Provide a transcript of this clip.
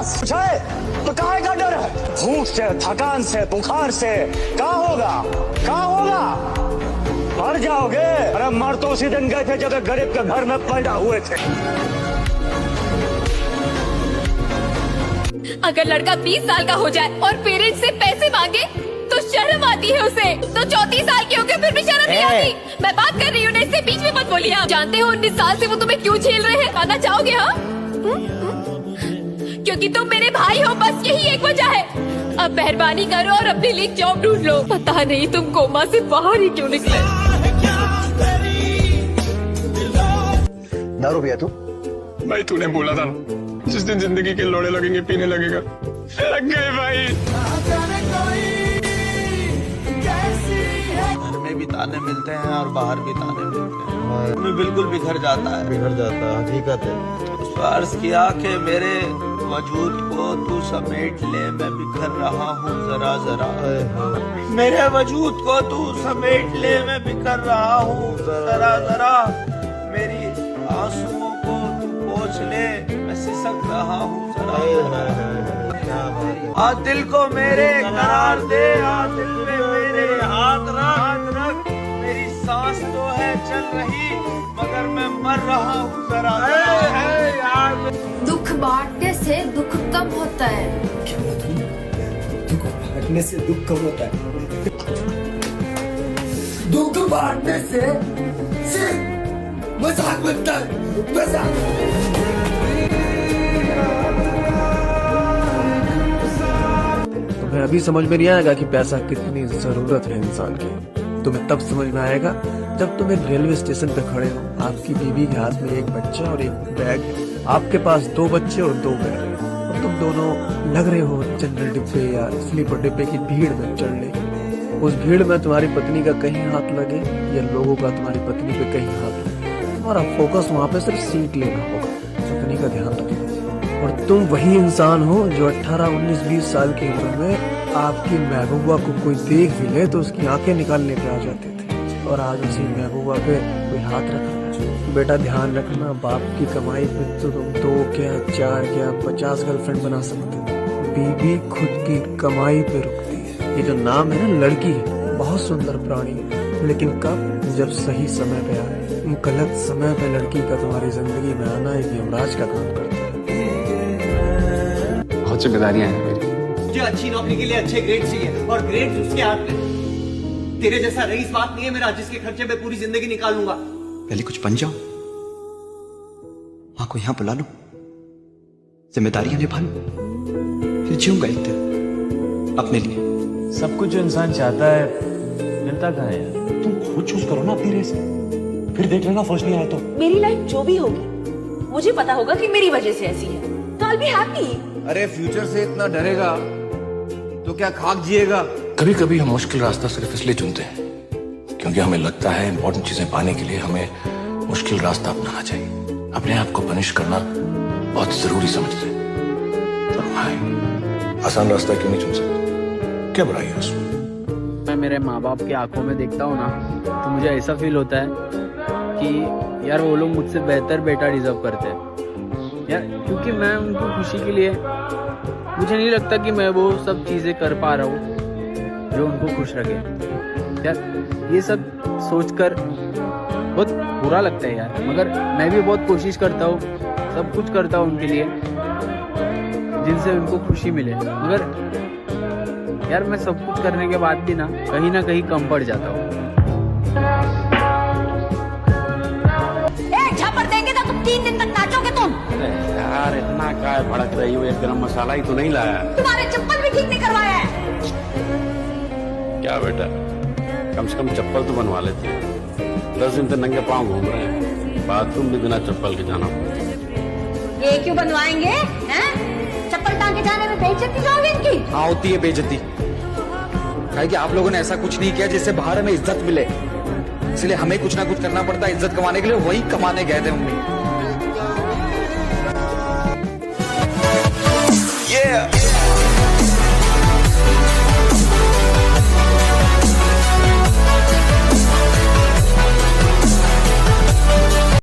पास कुछ है तो काहे का डर है? भूख से, थकान से, बुखार से कहाँ होगा? मर जाओगे। अरे मर तो उसी दिन गए थे जब एक गरीब के घर में पैदा हुए थे। अगर लड़का 20 साल का हो जाए और पेरेंट्स से पैसे मांगे तो शर्म आती है उसे। तो 34 साल की हो गए फिर भी शर्म नहीं आती। मैं बात कर रही हूँ ना, इससे बीच में मत बोलिए। आप जानते हो 19 साल से वो तुम्हें क्यों झेल रहे हैं? आना चाहोगे? हाँ, क्योंकि तुम मेरे भाई हो, बस यही एक वजह है। अब मेहरबानी करो और अपने लिए जॉब ढूंढ लो। पता नहीं तुम कोमा से बाहर ही क्यों निकले। दारू पिया तू? भाई तूने बोला था ना, जिस दिन जिंदगी के लोड़े लगेंगे पीने लगेगा। लग गए भाई। घर में भी ताने मिलते हैं और बाहर भी ताने मिलते हैं। मैं बिल्कुल बिखर जाता है। हकीकत है। उस पर अर्ज किया कि मेरे वजूद को तू समेट ले, मैं बिखर रहा हूँ जरा जरा। मेरे वजूद को तू समेट ले, मैं बिखर रहा हूँ जरा जरा। मेरी आंसुओं को तू पोंछ ले, मैं सिसक रहा हूँ जरा जरा। आ दिल को मेरे करार दे, आ दिल पे मेरे हाथ रख। मेरी सांस तो है चल रही मगर मैं मर रहा हूँ जरा जरा। दुख बांटने से दुख कम होता है। दुख बांटने से दुख कम होता है। दुख बांटने से सिर्फ मजाक बनता है, मजाक। तुम्हें अभी समझ में नहीं आएगा कि पैसा कितनी जरूरत है इंसान की। तुम्हें तब समझ में आएगा जब तुम एक रेलवे स्टेशन पे खड़े हो, आपकी बीवी के हाथ में एक बच्चा और एक बैग है, आपके पास 2 बच्चे और 2 बैग है, और तुम दोनों लग रहे हो जनरल डिब्बे या स्लीपर डिब्बे की भीड़ में चढ़ ले। उस भीड़ में तुम्हारी पत्नी का कहीं हाथ लगे या लोगों का तुम्हारी पत्नी पे कहीं हाथ लगे, तुम्हारा फोकस वहाँ पे सिर्फ सीट लेना होगा, पत्नी का ध्यान रखना। और तुम वही इंसान हो जो 18, 19, 20 साल की उम्र में आपकी महबूबा को कोई देख भी ले तो उसकी आंखें निकालने पे आ जाते थे, और आज उसी महबूबा पे कोई हाथ रखा। बेटा ध्यान रखना, बाप की कमाई पे तो तुम 2 क्या 4 क्या 50 गर्लफ्रेंड बना सकते हो। बीबी खुद की कमाई पे रुकती है। ये जो नाम है ना, लड़की है, बहुत सुंदर प्राणी है, लेकिन कब? जब सही समय पे आए। गलत समय पे लड़की का तुम्हारी जिंदगी में आना एक यमराज का काम करता है। बहुत जिम्मेदारियां हैं मेरी। मुझे अच्छी नौकरी के लिए अच्छे ग्रेड चाहिए और ग्रेड उसके हाथ में। तेरे जैसा रईस बाप नहीं है मेरा जिसके खर्चे में पूरी जिंदगी निकाल लूंगा। पहले कुछ बन जाओ, माँ को यहाँ बुला लो, जिम्मेदारियां निभा लो, फिर जीऊंगा एक दिन अपने लिए। सब कुछ जो इंसान चाहता है मिलता कहाँ है यार? तुम खुद चूज करो ना अपनी रेस, फिर देख लेना फर्स्ट नहीं आए तो। मेरी लाइफ जो भी होगी मुझे पता होगा कि मेरी वजह से ऐसी है, तो I'll be happy। अरे फ्यूचर से इतना डरेगा तो क्या खाक जिएगा? कभी कभी हम मुश्किल रास्ता सिर्फ इसलिए चुनते हैं क्योंकि हमें लगता है इंपॉर्टेंट चीजें पाने के लिए हमें मुश्किल रास्ता अपनाना चाहिए। अपने आप को पनिश करना बहुत जरूरी समझते हैं। और भाई आसान रास्ता क्यों नहीं चुन सकते? क्या बुराई है उसमें? मैं मेरे माँ बाप की आंखों में देखता हूँ ना, तो मुझे ऐसा फील होता है कि यार वो लोग मुझसे बेहतर बेटा डिजर्व करते हैं यार, क्योंकि मैं उनकी खुशी के लिए मुझे नहीं लगता कि मैं वो सब चीज़ें कर पा रहा हूँ जो उनको खुश रखे यार। ये सब सोचकर बहुत बुरा लगता है यार, मगर मैं भी बहुत कोशिश करता हूँ, सब कुछ करता हूँ उनके लिए जिनसे उनको खुशी मिले, मगर यार मैं सब कुछ करने के बाद भी ना कहीं कम पड़ जाता हूँ। झापड़ देंगे तो तुम 3 दिन तक नाचोगे तुम। यार इतना क्या भड़क रही हो? एक गरम मसाला ही तो नहीं लाया। तुम्हारे चप्पल भी ठीक नहीं करवाया है। क्या बेटा, कम से कम चप्पल तो बनवा लेते। 10 दिन से नंगे पाँव घूम रहे हैं, बाथरूम भी बिना चप्पल के जाना पड़ता। ये क्यों बनवाएंगे हैं? चप्पल टांग के जाने में बेइज्जती जो होगी इनकी। हाँ होती है बेइज्जती, काहे कि आप लोगों ने ऐसा कुछ नहीं किया जिससे बाहर हमें इज्जत मिले, इसलिए हमें कुछ ना कुछ करना पड़ता है इज्जत कमाने के लिए। वही कमाने गए थे मम्मी।